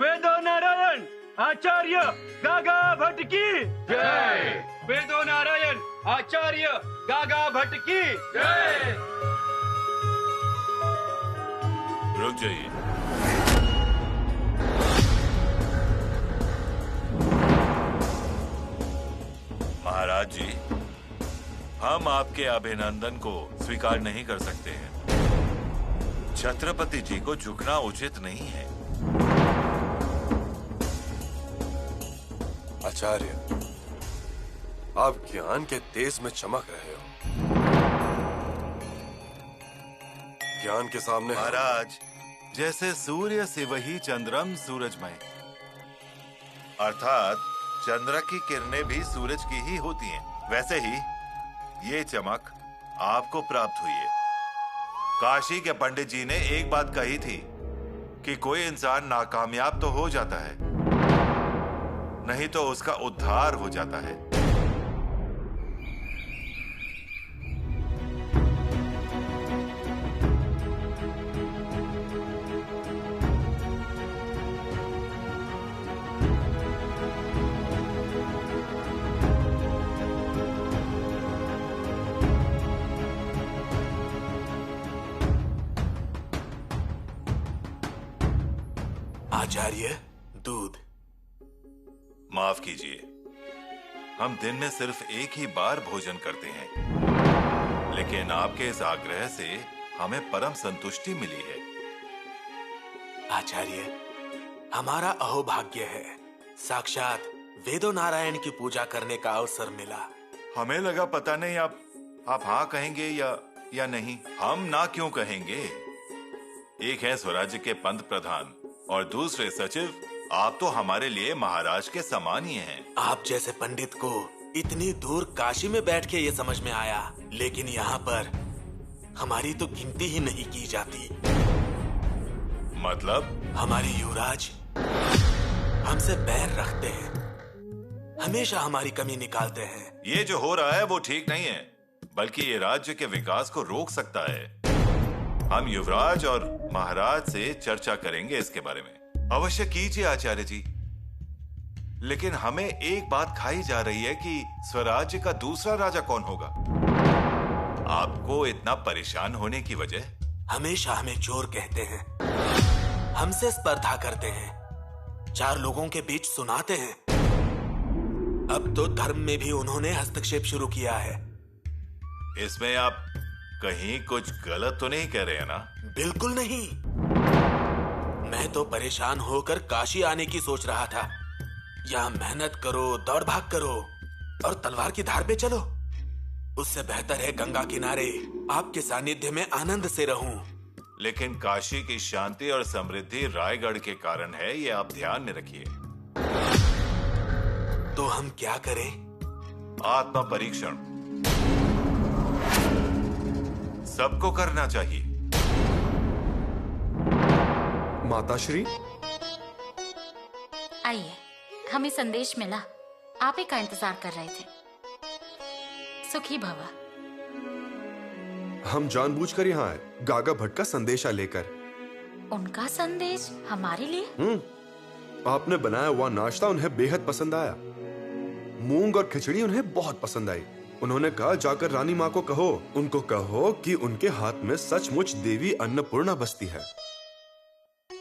वेदो नारायण आचार्य गागा भट्ट की जय। वेदो नारायण आचार्य गागा भट्ट की जय। रुक जाइए। महाराज जी, हम आपके अभिनंदन को स्वीकार नहीं कर सकते हैं। छत्रपति जी को झुकना उचित नहीं है। आचार्य, आप ज्ञान के तेज में चमक रहे हो। ज्ञान के सामने महाराज, जैसे सूर्य से वही चंद्रम सूरजमय, अर्थात चंद्र की किरणें भी सूरज की ही होती हैं, वैसे ही ये चमक आपको प्राप्त हुई है। काशी के पंडित जी ने एक बात कही थी कि कोई इंसान नाकामयाब तो हो जाता है, नहीं तो उसका उद्धार हो जाता है। आचार्य, दूध। माफ कीजिए, हम दिन में सिर्फ एक ही बार भोजन करते हैं, लेकिन आपके इस आग्रह से हमें परम संतुष्टि मिली है। आचार्य, हमारा अहोभाग्य है, साक्षात वेदो नारायण की पूजा करने का अवसर मिला। हमें लगा पता नहीं आप हाँ कहेंगे या नहीं। हम ना क्यों कहेंगे? एक है स्वराज्य के पंत प्रधान और दूसरे सचिव। आप तो हमारे लिए महाराज के समान ही हैं। आप जैसे पंडित को इतनी दूर काशी में बैठ के ये समझ में आया, लेकिन यहाँ पर हमारी तो गिनती ही नहीं की जाती। मतलब? हमारे युवराज हमसे बैर रखते हैं, हमेशा हमारी कमी निकालते हैं। ये जो हो रहा है वो ठीक नहीं है, बल्कि ये राज्य के विकास को रोक सकता है। हम युवराज और महाराज से चर्चा करेंगे इसके बारे में। अवश्य कीजिए आचार्य जी, लेकिन हमें एक बात खाई जा रही है कि स्वराज्य का दूसरा राजा कौन होगा। आपको इतना परेशान होने की वजह? हमेशा हमें चोर कहते हैं, हमसे स्पर्धा करते हैं, चार लोगों के बीच सुनाते हैं। अब तो धर्म में भी उन्होंने हस्तक्षेप शुरू किया है। इसमें आप कहीं कुछ गलत तो नहीं कह रहे हैं ना? बिल्कुल नहीं। मैं तो परेशान होकर काशी आने की सोच रहा था। यहाँ मेहनत करो, दौड़ भाग करो और तलवार की धार पे चलो। उससे बेहतर है गंगा किनारे आपके सानिध्य में आनंद से रहूं। लेकिन काशी की शांति और समृद्धि रायगढ़ के कारण है, ये आप ध्यान में रखिए। तो हम क्या करें? आत्मा परीक्षण सबको करना चाहिए। माताश्री, आइए, हमें संदेश मिला, आप ही का इंतजार कर रहे थे। सुखी भवा। हम जानबूझकर यहाँ आए गागा भट्ट का संदेशा लेकर। उनका संदेश हमारे लिए? आपने बनाया हुआ नाश्ता उन्हें बेहद पसंद आया। मूंग और खिचड़ी उन्हें बहुत पसंद आई। उन्होंने कहा जाकर रानी माँ को कहो, उनको कहो कि उनके हाथ में सचमुच देवी अन्नपूर्णा बसती है।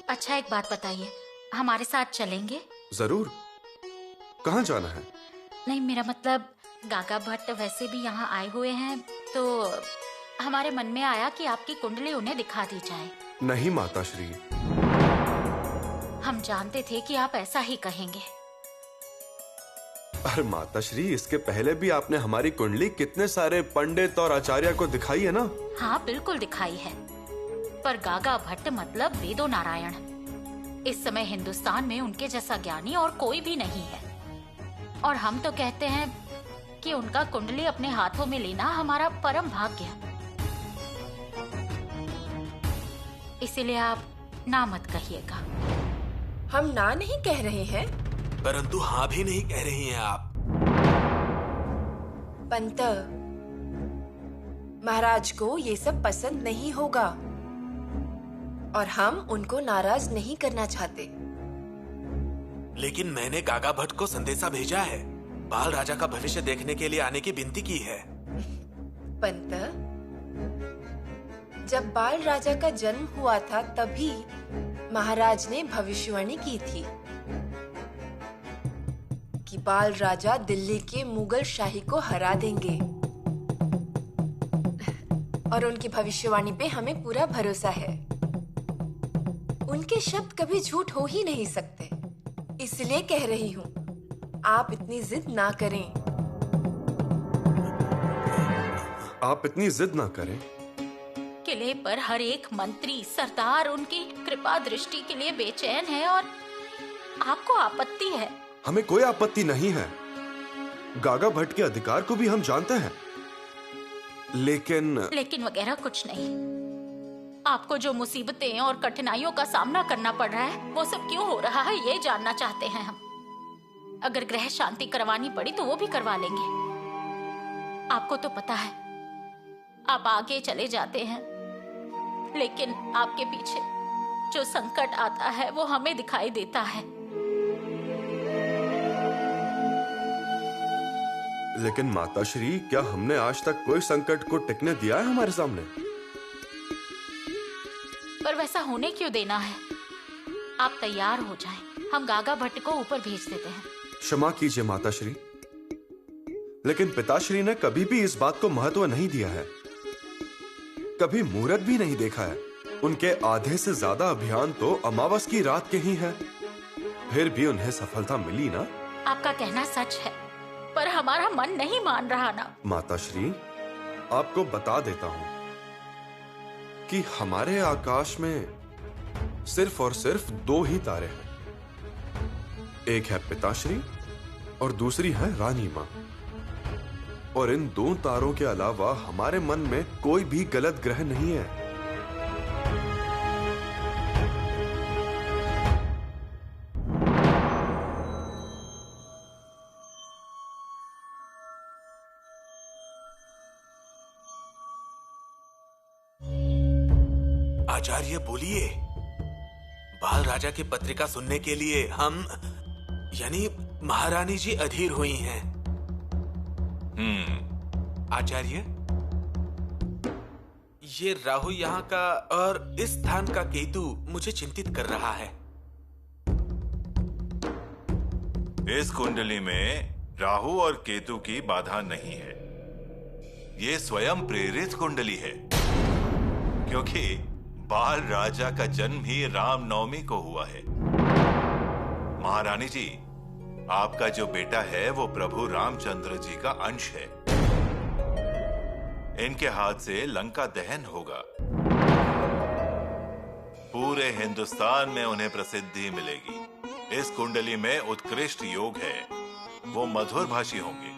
अच्छा, एक बात बताइए, हमारे साथ चलेंगे? जरूर। कहाँ जाना है? नहीं, मेरा मतलब गागा भट्ट वैसे भी यहाँ आए हुए हैं, तो हमारे मन में आया कि आपकी कुंडली उन्हें दिखा दी जाए। नहीं माताश्री। हम जानते थे कि आप ऐसा ही कहेंगे। अरे माताश्री, इसके पहले भी आपने हमारी कुंडली कितने सारे पंडित और आचार्य को दिखाई है ना? हाँ, बिल्कुल दिखाई है, पर गागा भट्ट मतलब वेदो नारायण। इस समय हिंदुस्तान में उनके जैसा ज्ञानी और कोई भी नहीं है, और हम तो कहते हैं कि उनका कुंडली अपने हाथों में लेना हमारा परम भाग्य। इसीलिए आप ना मत कहिएगा। हम ना नहीं कह रहे हैं, परंतु हाँ भी नहीं कह रही हैं आप। पंत, महाराज को ये सब पसंद नहीं होगा और हम उनको नाराज नहीं करना चाहते। लेकिन मैंने गागा भट्ट को संदेशा भेजा है। बाल राजा का भविष्य देखने के लिए आने की विनती की है। पंत, जब बाल राजा का जन्म हुआ था तभी महाराज ने भविष्यवाणी की थी कि बाल राजा दिल्ली के मुगल शाही को हरा देंगे, और उनकी भविष्यवाणी पे हमें पूरा भरोसा है। उनके शब्द कभी झूठ हो ही नहीं सकते, इसलिए कह रही हूँ, आप इतनी जिद ना करें। आप इतनी जिद ना करें। किले पर हर एक मंत्री सरदार उनकी कृपा दृष्टि के लिए बेचैन है और आपको आपत्ति है। हमें कोई आपत्ति नहीं है। गागा भट्ट के अधिकार को भी हम जानते हैं, लेकिन वगैरह कुछ नहीं। आपको जो मुसीबतें और कठिनाइयों का सामना करना पड़ रहा है वो सब क्यों हो रहा है, ये जानना चाहते हैं हम। अगर ग्रह शांति करवानी पड़ी तो वो भी करवा लेंगे। आपको तो पता है, आप आगे चले जाते हैं लेकिन आपके पीछे जो संकट आता है वो हमें दिखाई देता है। लेकिन माताश्री, क्या हमने आज तक कोई संकट को टिकने दिया है हमारे सामने? पर वैसा होने क्यों देना है? आप तैयार हो जाएं, हम गागा भट्ट को ऊपर भेज देते हैं। क्षमा कीजिए माताश्री, लेकिन पिताश्री ने कभी भी इस बात को महत्व नहीं दिया है, कभी मुहूर्त भी नहीं देखा है। उनके आधे से ज्यादा अभियान तो अमावस की रात के ही है, फिर भी उन्हें सफलता मिली ना। आपका कहना सच है, पर हमारा मन नहीं मान रहा ना। माताश्री, आपको बता देता हूं कि हमारे आकाश में सिर्फ और सिर्फ 2 ही तारे हैं। एक है पिताश्री और दूसरी है रानी मां। और इन 2 तारों के अलावा हमारे मन में कोई भी गलत ग्रह नहीं है। आचार्य बोलिए। बाल राजा की पत्रिका सुनने के लिए हम यानी महारानी जी अधीर हुई हैं। आचार्य, ये राहु यहाँ का और इस स्थान का केतु मुझे चिंतित कर रहा है। इस कुंडली में राहु और केतु की बाधा नहीं है। ये स्वयं प्रेरित कुंडली है, क्योंकि बाल राजा का जन्म ही रामनवमी को हुआ है। महारानी जी, आपका जो बेटा है वो प्रभु रामचंद्र जी का अंश है। इनके हाथ से लंका दहन होगा। पूरे हिंदुस्तान में उन्हें प्रसिद्धि मिलेगी। इस कुंडली में उत्कृष्ट योग है। वो मधुर भाषी होंगे।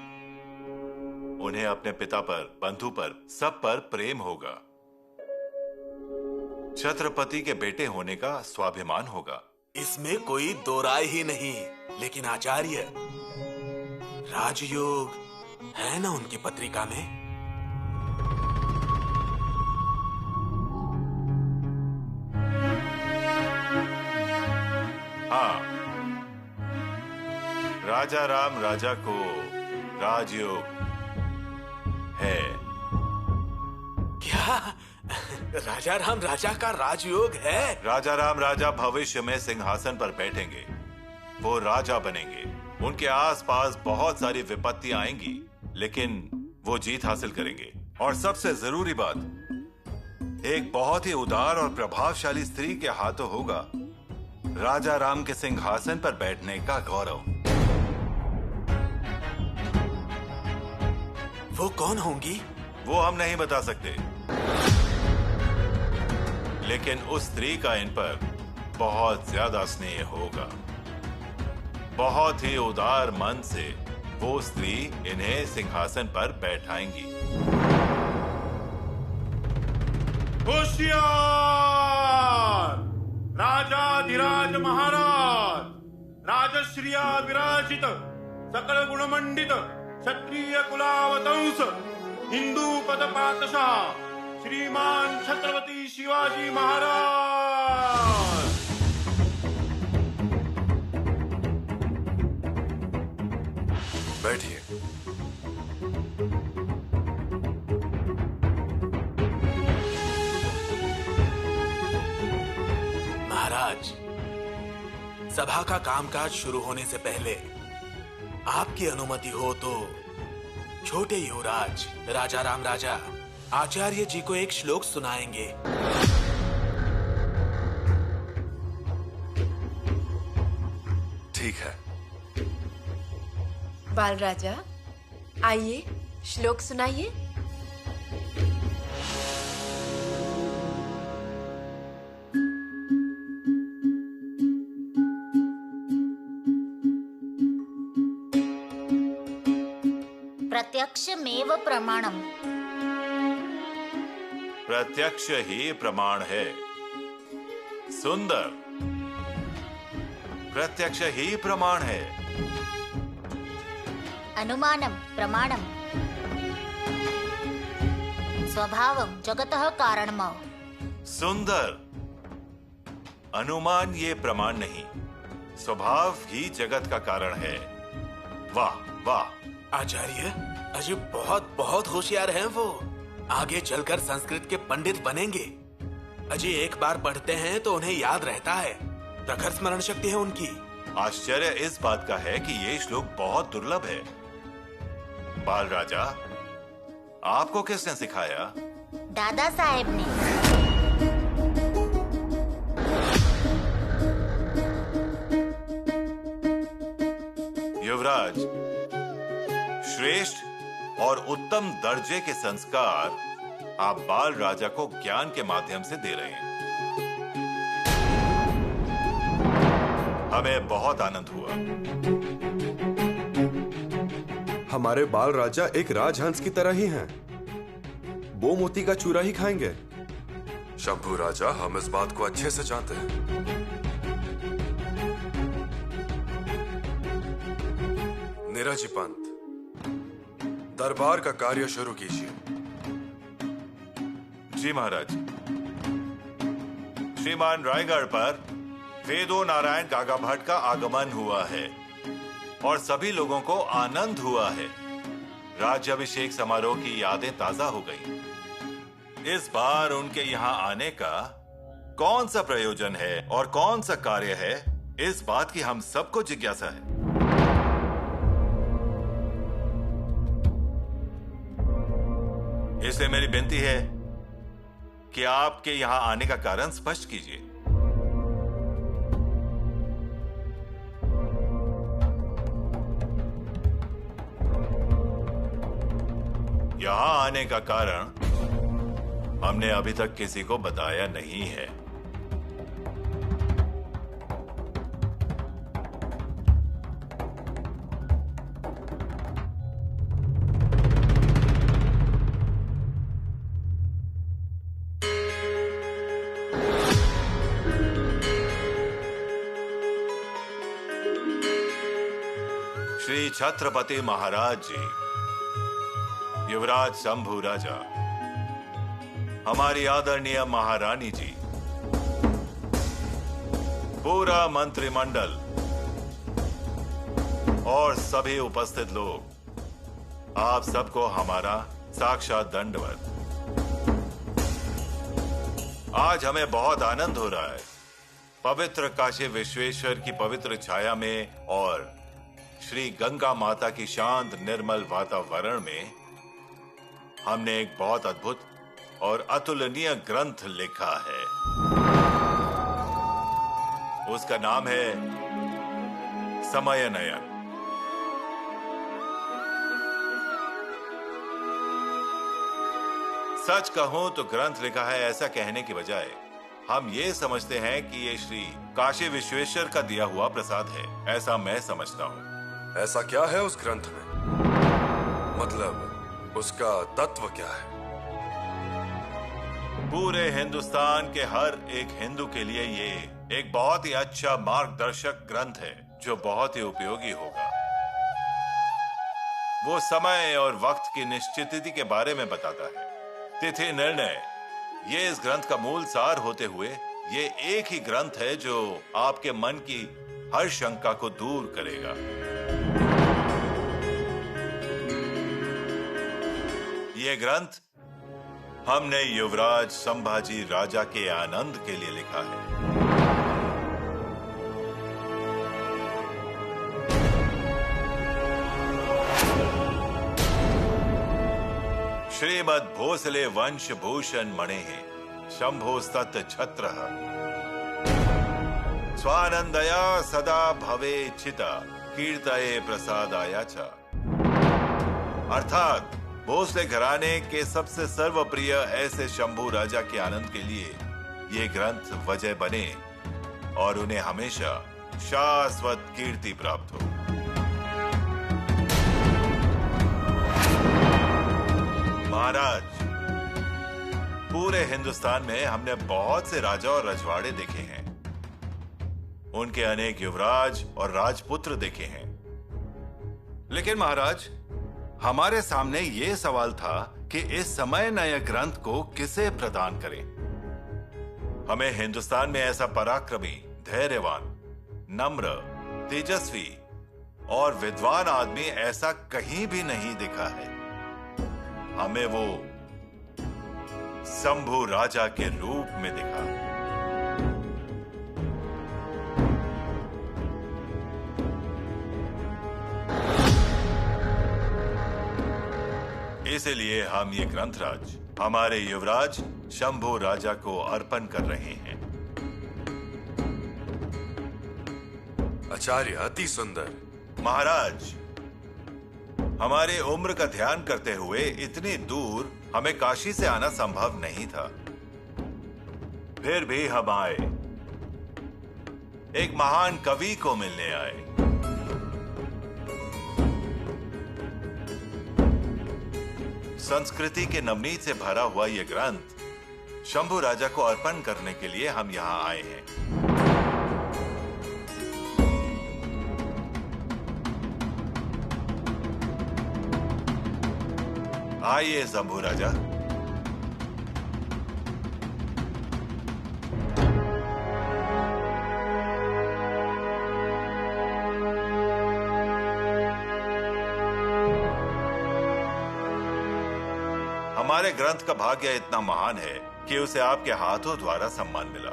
उन्हें अपने पिता पर, बंधु पर, सब पर प्रेम होगा। छत्रपति के बेटे होने का स्वाभिमान होगा। इसमें कोई दो राय ही नहीं। लेकिन आचार्य, राजयोग है ना उनकी पत्रिका में? हाँ, राजा राम राजा को राजयोग है। क्या राजा राम राजा का राजयोग है? राजा राम राजा भविष्य में सिंहासन पर बैठेंगे। वो राजा बनेंगे। उनके आसपास बहुत सारी विपत्तियां आएंगी, लेकिन वो जीत हासिल करेंगे। और सबसे जरूरी बात, एक बहुत ही उदार और प्रभावशाली स्त्री के हाथों होगा राजा राम के सिंहासन पर बैठने का गौरव। वो कौन होंगी? वो हम नहीं बता सकते, लेकिन उस स्त्री का इन पर बहुत ज्यादा स्नेह होगा। बहुत ही उदार मन से वो स्त्री इन्हें सिंहासन पर बैठाएंगी। होशियार! राजाधिराज महाराज, राजश्रिया विराजित, सकल गुणमंडित, क्षत्रिय कुलावतंस, हिंदू पद पातशाह, श्रीमान छत्रपति शिवाजी महाराज। बैठिए। महाराज, सभा का कामकाज शुरू होने से पहले आपकी अनुमति हो तो छोटे युवराज राजा राम राजा आचार्य जी को एक श्लोक सुनाएंगे। ठीक है। बाल राजा, आइए श्लोक सुनाइए। प्रत्यक्षमेव प्रमाणम। प्रत्यक्ष ही प्रमाण है। सुंदर। प्रत्यक्ष ही प्रमाण है। अनुमानम प्रमाणम। स्वभावम जगतः कारणमः। सुंदर। अनुमान ये प्रमाण नहीं, स्वभाव ही जगत का कारण है। वाह वाह। आचार्य, अजी बहुत बहुत होशियार हैं वो। आगे चलकर संस्कृत के पंडित बनेंगे। अजी एक बार पढ़ते हैं तो उन्हें याद रहता है। प्रखर स्मरण शक्ति है उनकी। आश्चर्य इस बात का है कि ये श्लोक बहुत दुर्लभ है। बाल राजा, आपको किसने सिखाया? दादा साहेब ने। युवराज, श्रेष्ठ और उत्तम दर्जे के संस्कार आप बाल राजा को ज्ञान के माध्यम से दे रहे हैं। हमें बहुत आनंद हुआ। हमारे बाल राजा एक राजहंस की तरह ही हैं। वो मोती का चूरा ही खाएंगे। शंभू राजा, हम इस बात को अच्छे से जानते हैं। नीरज पंत, दरबार का कार्य शुरू कीजिए। जी महाराज। श्रीमान रायगढ़ पर वेदो नारायण गागा भट्ट का आगमन हुआ है और सभी लोगों को आनंद हुआ है। राज्याभिषेक समारोह की यादें ताजा हो गई। इस बार उनके यहाँ आने का कौन सा प्रयोजन है और कौन सा कार्य है, इस बात की हम सबको जिज्ञासा है। इसलिए मेरी विनती है कि आपके यहां आने का कारण स्पष्ट कीजिए। यहां आने का कारण हमने अभी तक किसी को बताया नहीं है। श्री छत्रपति महाराज जी, युवराज शंभू राजा, हमारी आदरणीय महारानी जी, पूरा मंत्रिमंडल और सभी उपस्थित लोग, आप सबको हमारा साक्षात दंडवत। आज हमें बहुत आनंद हो रहा है। पवित्र काशी विश्वेश्वर की पवित्र छाया में और श्री गंगा माता की शांत निर्मल वातावरण में हमने एक बहुत अद्भुत और अतुलनीय ग्रंथ लिखा है। उसका नाम है समय नयन। सच कहूं तो ग्रंथ लिखा है ऐसा कहने की बजाय हम ये समझते हैं कि ये श्री काशी विश्वेश्वर का दिया हुआ प्रसाद है, ऐसा मैं समझता हूं। ऐसा क्या है उस ग्रंथ में? मतलब उसका तत्व क्या है? पूरे हिंदुस्तान के हर एक हिंदू के लिए ये एक बहुत ही अच्छा मार्गदर्शक ग्रंथ है जो बहुत ही उपयोगी होगा। वो समय और वक्त की निश्चित तिथि के बारे में बताता है। तिथि निर्णय ये इस ग्रंथ का मूल सार होते हुए ये एक ही ग्रंथ है जो आपके मन की हर शंका को दूर करेगा। ये ग्रंथ हमने युवराज संभाजी राजा के आनंद के लिए लिखा है। श्रीमद् भोसले वंश भूषण मणि शंभो सत छत्र स्वानंदया सदा भवे चिता कीर्तये प्रसादाया च। अर्थात भोसले घराने के सबसे सर्वप्रिय ऐसे शंभू राजा के आनंद के लिए ये ग्रंथ वजह बने और उन्हें हमेशा शाश्वत कीर्ति प्राप्त हो। महाराज, पूरे हिंदुस्तान में हमने बहुत से राजा और रजवाड़े देखे हैं, उनके अनेक युवराज और राजपुत्र देखे हैं, लेकिन महाराज हमारे सामने यह सवाल था कि इस समय नए ग्रंथ को किसे प्रदान करें। हमें हिंदुस्तान में ऐसा पराक्रमी, धैर्यवान, नम्र, तेजस्वी और विद्वान आदमी ऐसा कहीं भी नहीं दिखा है। हमें वो शंभू राजा के रूप में दिखा। इसलिए हम ये ग्रंथराज हमारे युवराज शंभू राजा को अर्पण कर रहे हैं। आचार्य, अति सुंदर। महाराज, हमारे उम्र का ध्यान करते हुए इतनी दूर हमें काशी से आना संभव नहीं था, फिर भी हम आए, एक महान कवि को मिलने आए। संस्कृति के नवनीत से भरा हुआ यह ग्रंथ शंभू राजा को अर्पण करने के लिए हम यहां आए हैं। आइए शंभू राजा। हमारे ग्रंथ का भाग्य इतना महान है कि उसे आपके हाथों द्वारा सम्मान मिला।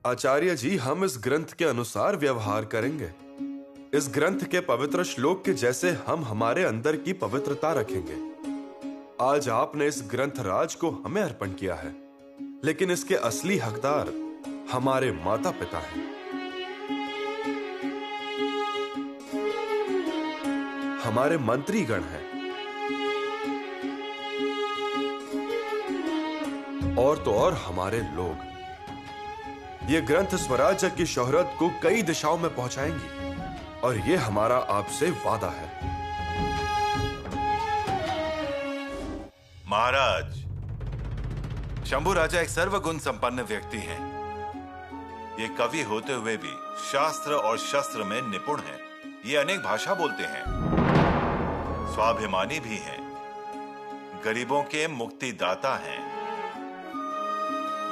आचार्य जी, हम इस ग्रंथ के अनुसार व्यवहार करेंगे। इस ग्रंथ के पवित्र श्लोक के जैसे हम हमारे अंदर की पवित्रता रखेंगे। आज आपने इस ग्रंथराज को हमें अर्पण किया है, लेकिन इसके असली हकदार हमारे माता पिता हैं। हमारे मंत्रीगण हैं और तो और हमारे लोग। ये ग्रंथ स्वराज्य की शोहरत को कई दिशाओं में पहुंचाएंगी और ये हमारा आपसे वादा है। महाराज, शंभू राजा एक सर्वगुण संपन्न व्यक्ति हैं। ये कवि होते हुए भी शास्त्र और शस्त्र में निपुण हैं। ये अनेक भाषा बोलते हैं, स्वाभिमानी भी हैं, गरीबों के मुक्तिदाता हैं।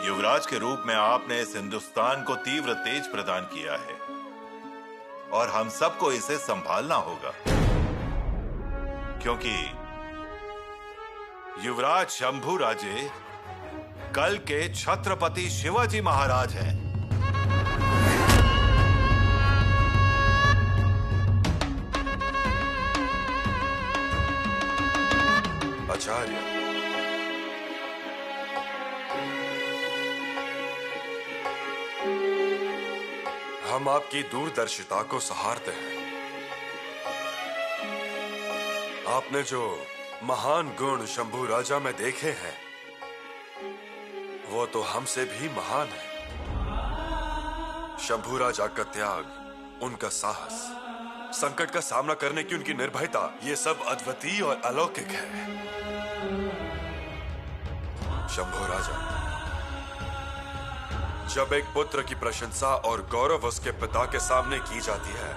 युवराज के रूप में आपने इस हिंदुस्तान को तीव्र तेज प्रदान किया है और हम सबको इसे संभालना होगा, क्योंकि युवराज शंभू राजे कल के छत्रपति शिवाजी महाराज हैं। आचार्य, हम आपकी दूरदर्शिता को सहारते हैं। आपने जो महान गुण शंभू राजा में देखे हैं, वो तो हमसे भी महान है। शंभू राजा का त्याग, उनका साहस, संकट का सामना करने की उनकी निर्भयता, ये सब अद्वितीय और अलौकिक है। शंभू राजा, जब एक पुत्र की प्रशंसा और गौरव उसके पिता के सामने की जाती है,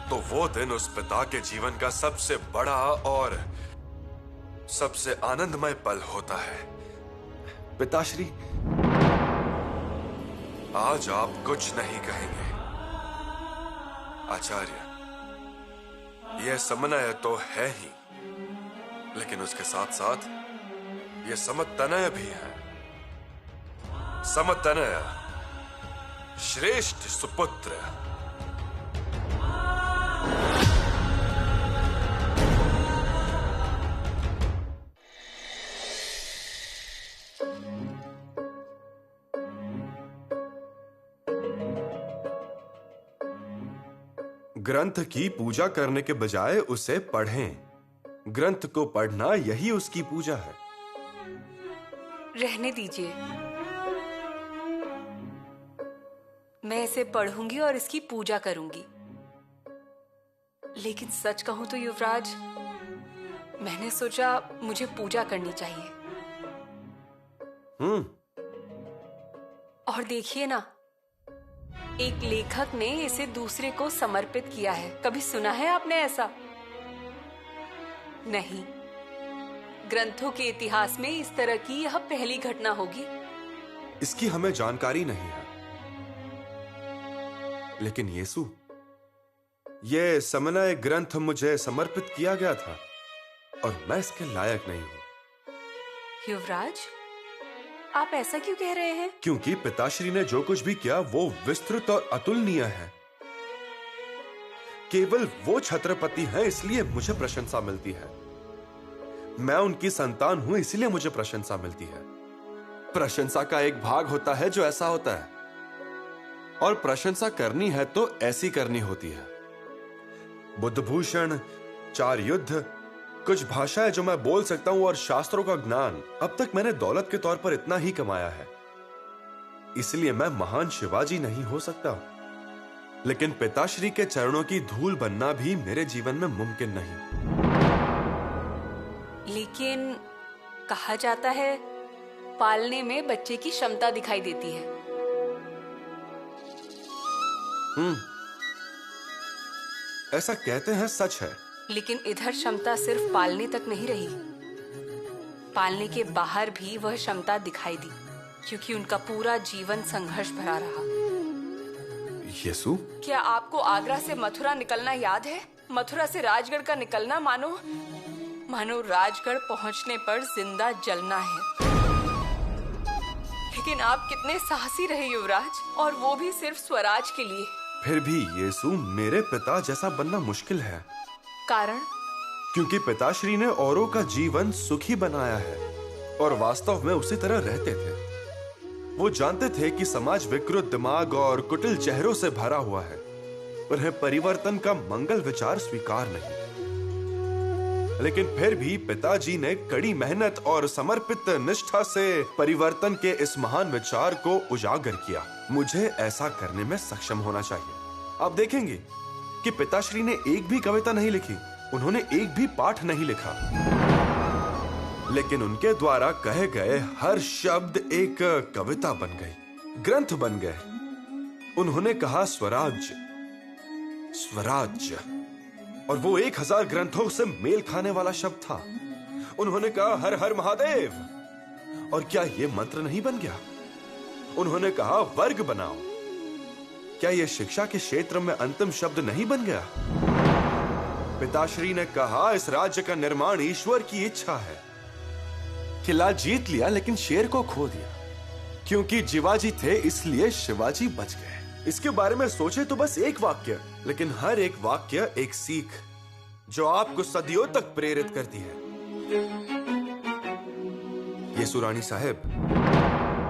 तो वो दिन उस पिता के जीवन का सबसे बड़ा और सबसे आनंदमय पल होता है। पिताश्री, आज आप कुछ नहीं कहेंगे। आचार्य, यह समन्वय तो है ही, लेकिन उसके साथ साथ ये समतनय भी है। समतनय, श्रेष्ठ सुपुत्र। ग्रंथ की पूजा करने के बजाय उसे पढ़ें। ग्रंथ को पढ़ना यही उसकी पूजा है। रहने दीजिए, मैं इसे पढ़ूंगी और इसकी पूजा करूंगी। लेकिन सच कहूं तो युवराज, मैंने सोचा मुझे पूजा करनी चाहिए। और देखिए ना, एक लेखक ने इसे दूसरे को समर्पित किया है। कभी सुना है आपने ऐसा? नहीं, ग्रंथों के इतिहास में इस तरह की यह पहली घटना होगी। इसकी हमें जानकारी नहीं है, लेकिन यीशु, ये समनय ग्रंथ मुझे समर्पित किया गया था और मैं इसके लायक नहीं हूं। युवराज, आप ऐसा क्यों कह रहे हैं? क्योंकि पिताश्री ने जो कुछ भी किया वो विस्तृत और अतुलनीय है। केवल वो छत्रपति हैं, इसलिए मुझे प्रशंसा मिलती है। मैं उनकी संतान हूं, इसलिए मुझे प्रशंसा मिलती है। प्रशंसा का एक भाग होता है जो ऐसा होता है, और प्रशंसा करनी है तो ऐसी करनी होती है। बुद्धभूषण, 4 युद्ध, कुछ भाषाएं जो मैं बोल सकता हूं और शास्त्रों का ज्ञान, अब तक मैंने दौलत के तौर पर इतना ही कमाया है। इसलिए मैं महान शिवाजी नहीं हो सकता, लेकिन पिताश्री के चरणों की धूल बनना भी मेरे जीवन में मुमकिन नहीं। लेकिन कहा जाता है पालने में बच्चे की क्षमता दिखाई देती है। ऐसा कहते हैं, सच है। लेकिन इधर क्षमता सिर्फ पालने तक नहीं रही, पालने के बाहर भी वह क्षमता दिखाई दी, क्योंकि उनका पूरा जीवन संघर्ष भरा रहा। यीशु, क्या आपको आगरा से मथुरा निकलना याद है? मथुरा से राजगढ़ का निकलना मानो राजगढ़ पहुंचने पर जिंदा जलना है। लेकिन आप कितने साहसी रहे युवराज, और वो भी सिर्फ स्वराज के लिए। फिर भी यीशु, मेरे पिता जैसा बनना मुश्किल है। कारण? क्योंकि पिताश्री ने औरों का जीवन सुखी बनाया है और वास्तव में उसी तरह रहते थे। वो जानते थे कि समाज विकृत दिमाग और कुटिल चेहरों से भरा हुआ है। उन्हें परिवर्तन का मंगल विचार स्वीकार नहीं। लेकिन फिर भी पिताजी ने कड़ी मेहनत और समर्पित निष्ठा से परिवर्तन के इस महान विचार को उजागर किया। मुझे ऐसा करने में सक्षम होना चाहिए। आप देखेंगे कि पिताश्री ने एक भी कविता नहीं लिखी, उन्होंने एक भी पाठ नहीं लिखा, लेकिन उनके द्वारा कहे गए हर शब्द एक कविता बन गई, ग्रंथ बन गए। उन्होंने कहा स्वराज्य, स्वराज्य, और वो 1000 ग्रंथों से मेल खाने वाला शब्द था। उन्होंने कहा हर हर महादेव, और क्या ये मंत्र नहीं बन गया? उन्होंने कहा वर्ग बनाओ, क्या यह शिक्षा के क्षेत्र में अंतिम शब्द नहीं बन गया? पिताश्री ने कहा इस राज्य का निर्माण ईश्वर की इच्छा है। किला जीत लिया लेकिन शेर को खो दिया। क्योंकि जीवाजी थे इसलिए शिवाजी बच गए। इसके बारे में सोचे तो बस एक वाक्य, लेकिन हर एक वाक्य एक सीख जो आपको सदियों तक प्रेरित करती है। यीशु रानी साहब,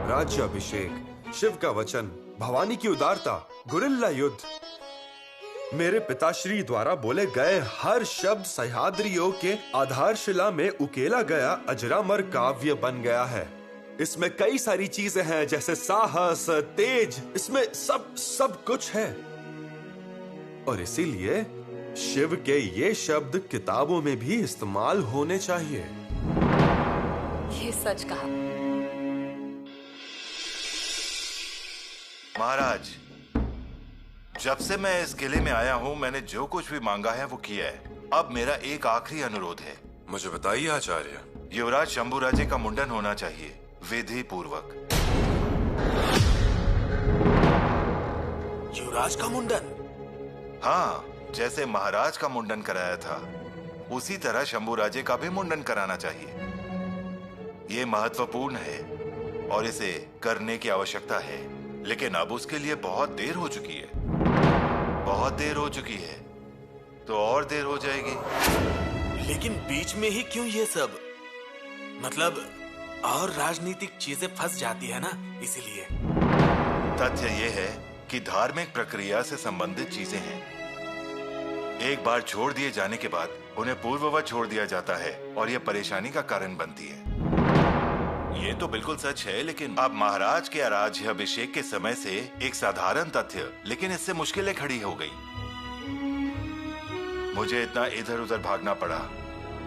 राज्य अभिषेक, शिव का वचन, भवानी की उदारता, गुरिल्ला युद्ध, मेरे पिताश्री द्वारा बोले गए हर शब्द सह्याद्रियों के आधारशिला में उकेला गया अजरामर काव्य बन गया है। इसमें कई सारी चीजें हैं जैसे साहस, तेज, इसमें सब कुछ है। और इसीलिए शिव के ये शब्द किताबों में भी इस्तेमाल होने चाहिए। ये सच कहा। महाराज, जब से मैं इस किले में आया हूँ मैंने जो कुछ भी मांगा है वो किया है। अब मेरा एक आखिरी अनुरोध है। मुझे बताइए आचार्य। युवराज शंभुराजे का मुंडन होना चाहिए, विधि पूर्वक। युवराज का मुंडन? हाँ, जैसे महाराज का मुंडन कराया था उसी तरह शंभू राजे का भी मुंडन कराना चाहिए। ये महत्वपूर्ण है और इसे करने की आवश्यकता है, लेकिन अब उसके लिए बहुत देर हो चुकी है। बहुत देर हो चुकी है, तो और देर हो जाएगी। लेकिन बीच में ही क्यों ये सब? मतलब और राजनीतिक चीजें फंस जाती है ना, इसीलिए। तथ्य ये है कि धार्मिक प्रक्रिया से संबंधित चीजें हैं। एक बार छोड़ दिए जाने के बाद उन्हें पूर्ववत छोड़ दिया जाता है और यह परेशानी का कारण बनती है। ये तो बिल्कुल सच है, लेकिन अब महाराज के राज्याभिषेक के समय से एक साधारण तथ्य, लेकिन इससे मुश्किलें खड़ी हो गई। मुझे इतना इधर उधर भागना पड़ा।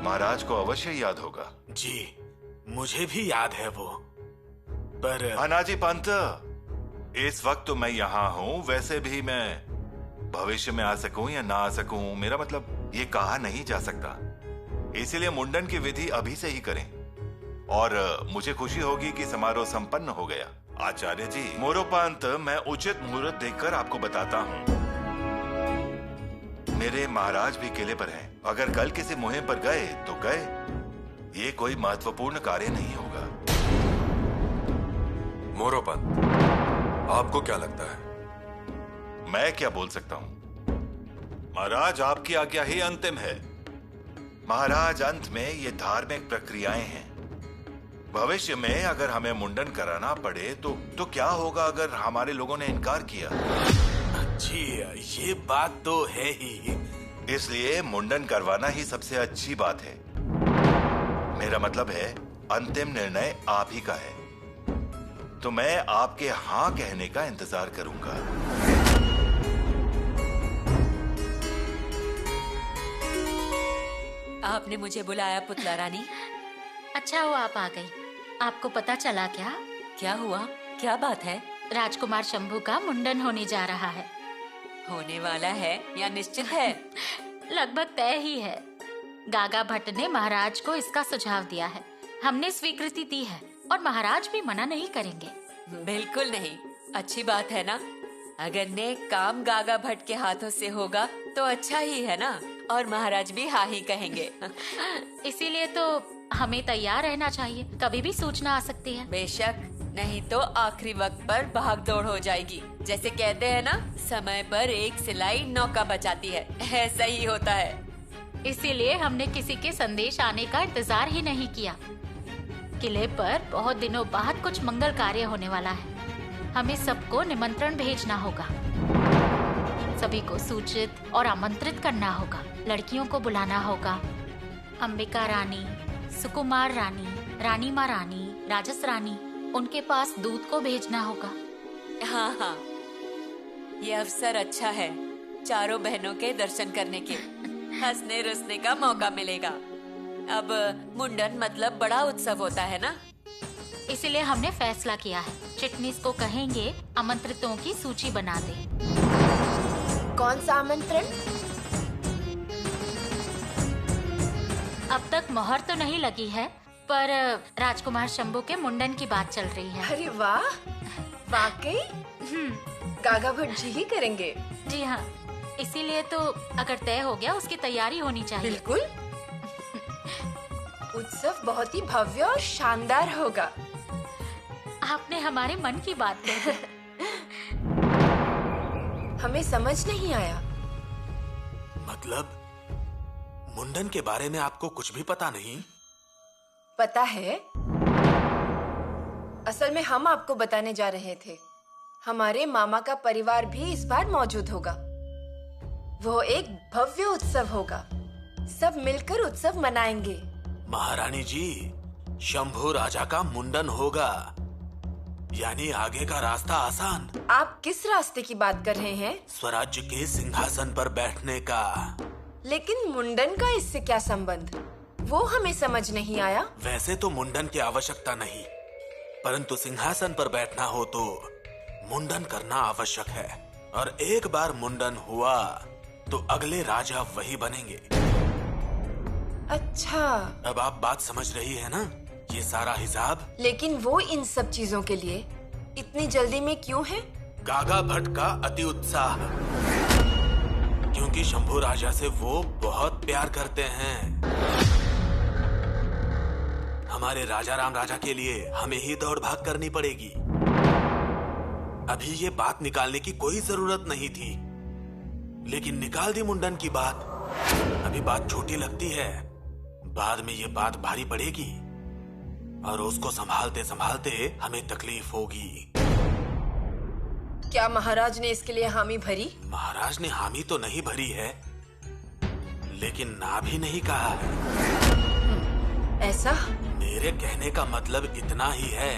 महाराज को अवश्य याद होगा। जी, मुझे भी याद है वो, पर अनाजी पंत, इस वक्त तो मैं यहाँ हूँ। वैसे भी मैं भविष्य में आ सकूं या ना आ सकूं, मेरा मतलब ये कहा नहीं जा सकता। इसीलिए मुंडन की विधि अभी से ही करें और मुझे खुशी होगी कि समारोह संपन्न हो गया। आचार्य जी, मोरोपंत, मैं उचित मुहूर्त देखकर आपको बताता हूँ। मेरे महाराज भी किले पर हैं। अगर कल किसी मुहिम पर गए तो गए। ये कोई महत्वपूर्ण कार्य नहीं होगा। मोरोपंत, आपको क्या लगता है? मैं क्या बोल सकता हूँ? महाराज, आपकी आज्ञा ही अंतिम है। महाराज, अंत में ये धार्मिक प्रक्रियाएं हैं। भविष्य में अगर हमें मुंडन कराना पड़े तो क्या होगा अगर हमारे लोगों ने इनकार किया? जी, ये बात तो है ही। इसलिए मुंडन करवाना ही सबसे अच्छी बात है। मेरा मतलब है, अंतिम निर्णय आप ही का है, तो मैं आपके हाँ कहने का इंतजार करूंगा। आपने मुझे बुलाया पुतला रानी? अच्छा हुआ आप आ गई। आपको पता चला क्या? क्या हुआ? क्या बात है? राजकुमार शंभू का मुंडन होने जा रहा है। होने वाला है या निश्चित है? लगभग तय ही है। गागा भट्ट ने महाराज को इसका सुझाव दिया है। हमने स्वीकृति दी है और महाराज भी मना नहीं करेंगे। बिल्कुल नहीं। अच्छी बात है ना? अगर नेक काम गागा भट्ट के हाथों से होगा तो अच्छा ही है ना, और महाराज भी हाँ ही कहेंगे। इसीलिए तो हमें तैयार रहना चाहिए, कभी भी सूचना आ सकती है। बेशक, नहीं तो आखिरी वक्त पर भाग दौड़ हो जाएगी। जैसे कहते हैं ना, समय पर एक सिलाई नौका बचाती है, ऐसा ही होता है। इसीलिए हमने किसी के संदेश आने का इंतजार ही नहीं किया। किले पर बहुत दिनों बाद कुछ मंगल कार्य होने वाला है। हमें सबको निमंत्रण भेजना होगा, सभी को सूचित और आमंत्रित करना होगा। लड़कियों को बुलाना होगा। अंबिका रानी, सुकुमार रानी, रानी माँ रानी, राजस रानी, उनके पास दूध को भेजना होगा। हाँ हाँ, ये अवसर अच्छा है चारों बहनों के दर्शन करने के। हंसने रुसने का मौका मिलेगा। अब मुंडन मतलब बड़ा उत्सव होता है ना, इसीलिए हमने फैसला किया है, चिटनीस को कहेंगे आमंत्रितों की सूची बना दे। कौन सा आमंत्रण? अब तक मोहर तो नहीं लगी है, पर राजकुमार शंभू के मुंडन की बात चल रही है। अरे वाह, वाकई गागा भट्ट जी ही करेंगे? जी हाँ, इसीलिए तो अगर तय हो गया उसकी तैयारी होनी चाहिए। बिल्कुल। उत्सव बहुत ही भव्य और शानदार होगा। आपने हमारे मन की बात कही। हमें समझ नहीं आया। मतलब मुंडन के बारे में आपको कुछ भी पता नहीं? पता है, असल में हम आपको बताने जा रहे थे। हमारे मामा का परिवार भी इस बार मौजूद होगा। वो एक भव्य उत्सव होगा। सब मिलकर उत्सव मनाएंगे। महारानी जी, शंभू राजा का मुंडन होगा, यानी आगे का रास्ता आसान। आप किस रास्ते की बात कर रहे हैं? स्वराज्य के सिंहासन पर बैठने का। लेकिन मुंडन का इससे क्या संबंध? वो हमें समझ नहीं आया। वैसे तो मुंडन की आवश्यकता नहीं, परंतु सिंहासन पर बैठना हो तो मुंडन करना आवश्यक है। और एक बार मुंडन हुआ तो अगले राजा वही बनेंगे। अच्छा, अब आप बात समझ रही है ना, ये सारा हिसाब। लेकिन वो इन सब चीजों के लिए इतनी जल्दी में क्यों है? गागा भट्ट का अति उत्साह, क्योंकि क्योंकि शंभू राजा से वो बहुत प्यार करते हैं। हमारे राजा राम राजा के लिए हमें ही दौड़ भाग करनी पड़ेगी। अभी ये बात निकालने की कोई जरूरत नहीं थी, लेकिन निकाल दी मुंडन की बात। अभी बात छोटी लगती है, बाद में ये बात भारी पड़ेगी और उसको संभालते संभालते हमें तकलीफ होगी। क्या महाराज ने इसके लिए हामी भरी? महाराज ने हामी तो नहीं भरी है, लेकिन ना भी नहीं कहा है। ऐसा? मेरे कहने का मतलब इतना ही है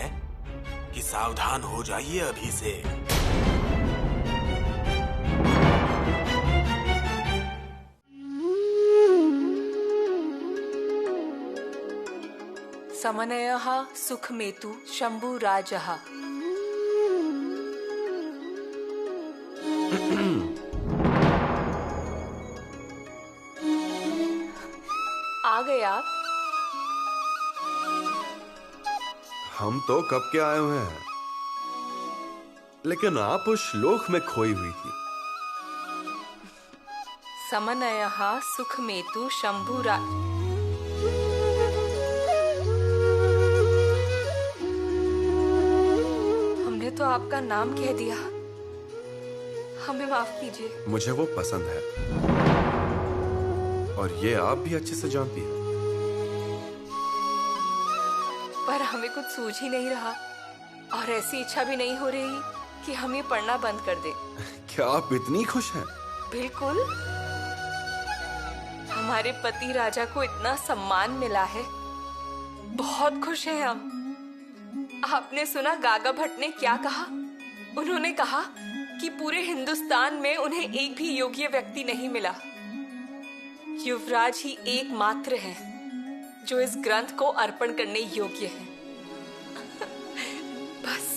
कि सावधान हो जाइए अभी से। समनयः सुखमेतु शंभुराजः। आ गए आप? हम तो कब के आए हुए हैं, लेकिन आप उस श्लोक में खोई हुई थी। समनयः सुखमेतु शंभुराज। हमने तो आपका नाम कह दिया, हमें माफ कीजिए। मुझे वो पसंद है और ये आप भी अच्छे से जानती हैं। पर हमें कुछ सूझ ही नहीं रहा और ऐसी इच्छा भी नहीं हो रही कि हम ये पढ़ना बंद कर दें। क्या आप इतनी खुश हैं? बिल्कुल, हमारे पति राजा को इतना सम्मान मिला है, बहुत खुश हैं हम। आपने सुना गागा भट्ट ने क्या कहा? उन्होंने कहा कि पूरे हिंदुस्तान में उन्हें एक भी योग्य व्यक्ति नहीं मिला। युवराज ही एकमात्र है जो इस ग्रंथ को अर्पण करने योग्य है। बस।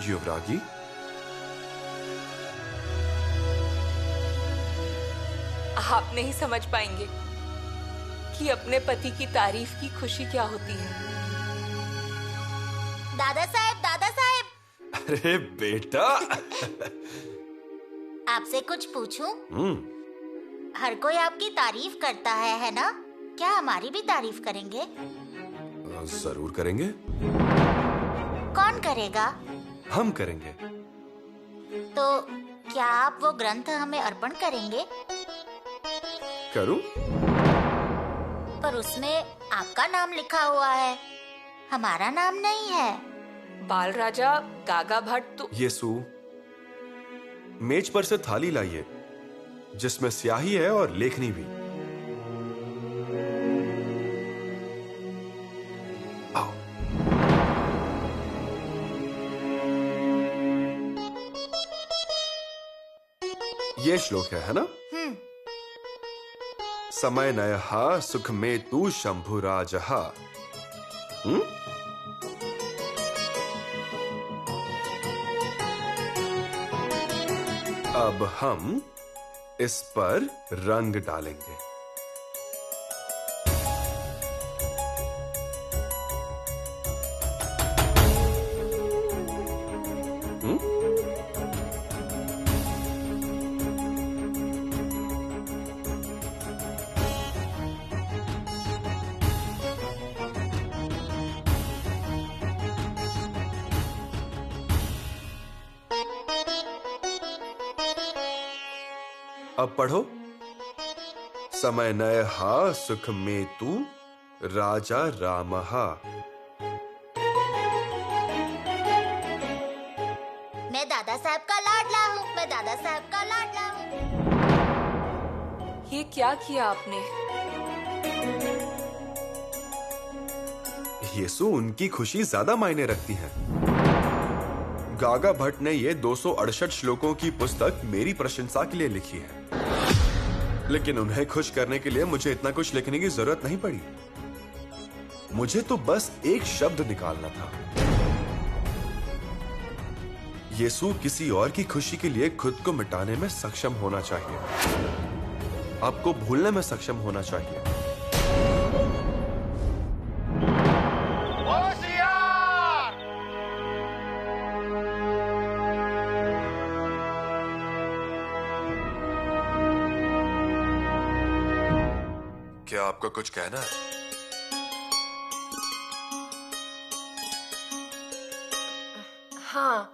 युवराजी, आप नहीं समझ पाएंगे कि अपने पति की तारीफ की खुशी क्या होती है। दादा साहब, दादा साहब। अरे बेटा। आपसे कुछ पूछूं? हर कोई आपकी तारीफ करता है ना? क्या हमारी भी तारीफ करेंगे? जरूर करेंगे। कौन करेगा? हम करेंगे। तो क्या आप वो ग्रंथ हमें अर्पण करेंगे? करूं? पर उसमें आपका नाम लिखा हुआ है, हमारा नाम नहीं है। बाल राजा गागा भट्ट तो। येसु, मेज पर से थाली लाइए जिसमें स्याही है और लेखनी भी। आओ। ये श्लोक है ना? समय नयः सुखमेतु शंभुराजः। अब हम इस पर रंग डालेंगे। अब पढ़ो। समय नयः सुखमेतु राजा रामः। मैं दादा साहब का लाडला हूँ, मैं दादा साहब का लाडला हूँ। ये क्या किया आपने? येसु, उनकी खुशी ज्यादा मायने रखती है। गागा भट्ट ने ये 268 श्लोकों की पुस्तक मेरी प्रशंसा के लिए लिखी है, लेकिन उन्हें खुश करने के लिए मुझे इतना कुछ लिखने की जरूरत नहीं पड़ी। मुझे तो बस एक शब्द निकालना था। येसु किसी और की खुशी के लिए खुद को मिटाने में सक्षम होना चाहिए, आपको भूलने में सक्षम होना चाहिए। क्या आपको कुछ कहना है? हाँ,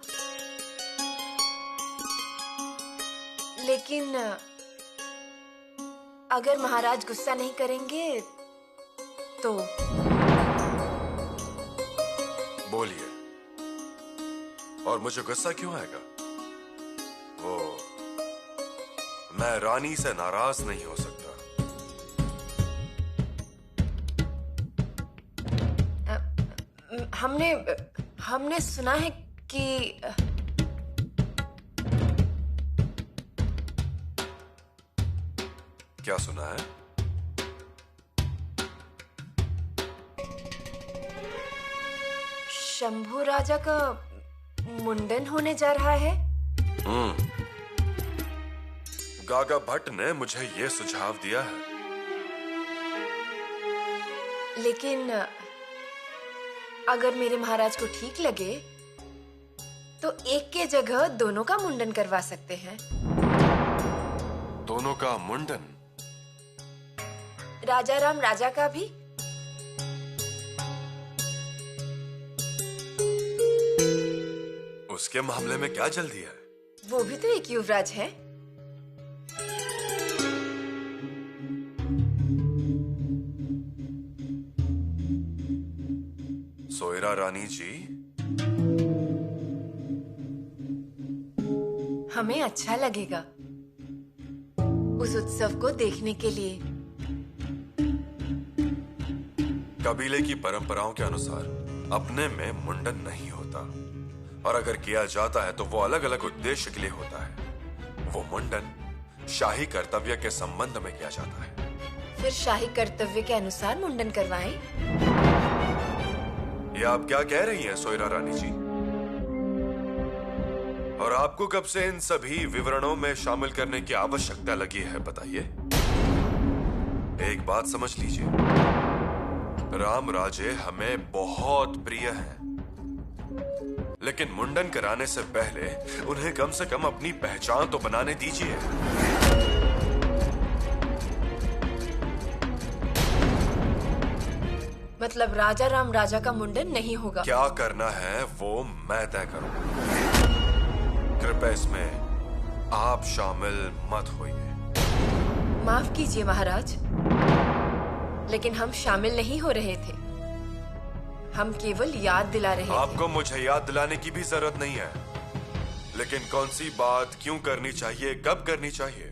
लेकिन अगर महाराज गुस्सा नहीं करेंगे तो। बोलिए। और मुझे गुस्सा क्यों आएगा? वो मैं रानी से नाराज नहीं हो सकता। हमने सुना है कि क्या सुना है? शंभू राजा का मुंडन होने जा रहा है। गागा भट्ट ने मुझे ये सुझाव दिया है। लेकिन अगर मेरे महाराज को ठीक लगे तो एक के जगह दोनों का मुंडन करवा सकते हैं। दोनों का मुंडन? राजा राम राजा का भी। उसके मामले में क्या जल्दी है? वो भी तो एक युवराज है। सोयरा रानी जी, हमें अच्छा लगेगा उस उत्सव को देखने के लिए। कबीले की परंपराओं के अनुसार अपने में मुंडन नहीं होता, और अगर किया जाता है तो वो अलग अलग उद्देश्य के लिए होता है। वो मुंडन शाही कर्तव्य के संबंध में किया जाता है। फिर शाही कर्तव्य के अनुसार मुंडन करवाएं। ये आप क्या कह रही हैं सोयरा रानी जी? और आपको कब से इन सभी विवरणों में शामिल करने की आवश्यकता लगी है, बताइए। एक बात समझ लीजिए, राम राजे हमें बहुत प्रिय हैं, लेकिन मुंडन कराने से पहले उन्हें कम से कम अपनी पहचान तो बनाने दीजिए। मतलब राजा राम राजा का मुंडन नहीं होगा? क्या करना है वो मैं तय करूंगा। कृपया इसमें आप शामिल मत होइए। माफ कीजिए महाराज, लेकिन हम शामिल नहीं हो रहे थे। हम केवल याद दिला रहे थे। आपको मुझे याद दिलाने की भी जरूरत नहीं है, लेकिन कौन सी बात क्यों करनी चाहिए, कब करनी चाहिए,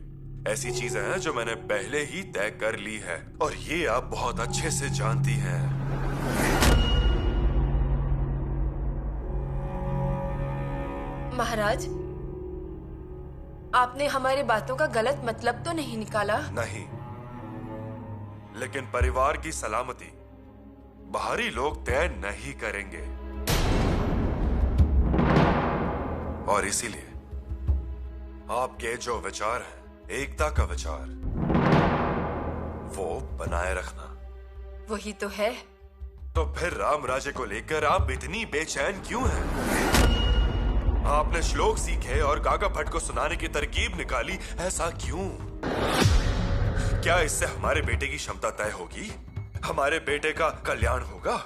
ऐसी चीजें हैं जो मैंने पहले ही तय कर ली है, और ये आप बहुत अच्छे से जानती हैं। महाराज, आपने हमारी बातों का गलत मतलब तो नहीं निकाला? नहीं, लेकिन परिवार की सलामती बाहरी लोग तय नहीं करेंगे, और इसीलिए आपके जो विचार हैं, एकता का विचार, वो बनाए रखना। वही तो है। तो फिर राम राज्य को लेकर आप इतनी बेचैन क्यों हैं? आपने श्लोक सीखे और गागा भट्ट को सुनाने की तरकीब निकाली, ऐसा क्यों? क्या इससे हमारे बेटे की क्षमता तय होगी? हमारे बेटे का कल्याण होगा?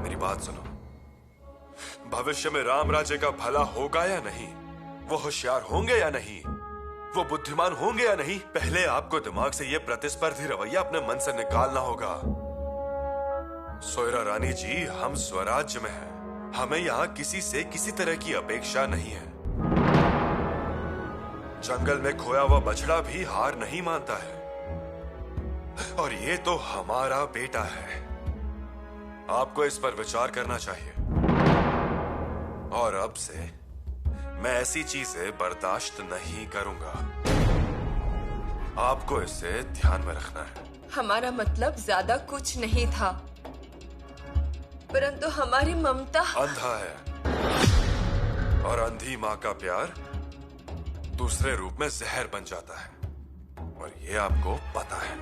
मेरी बात सुनो, भविष्य में राम राज्य का भला होगा या नहीं, वो होशियार होंगे या नहीं, वो बुद्धिमान होंगे या नहीं, पहले आपको दिमाग से ये प्रतिस्पर्धी रवैया अपने मन से निकालना होगा। सोयरा रानी जी, हम स्वराज्य में हैं, हमें यहाँ किसी से किसी तरह की अपेक्षा नहीं है। जंगल में खोया हुआ बछड़ा भी हार नहीं मानता है, और ये तो हमारा बेटा है। आपको इस पर विचार करना चाहिए, और अब से मैं ऐसी चीजें बर्दाश्त नहीं करूंगा। आपको इसे ध्यान में रखना है। हमारा मतलब ज्यादा कुछ नहीं था, परंतु हमारी ममता अंधा है, और अंधी माँ का प्यार दूसरे रूप में जहर बन जाता है, और ये आपको पता है।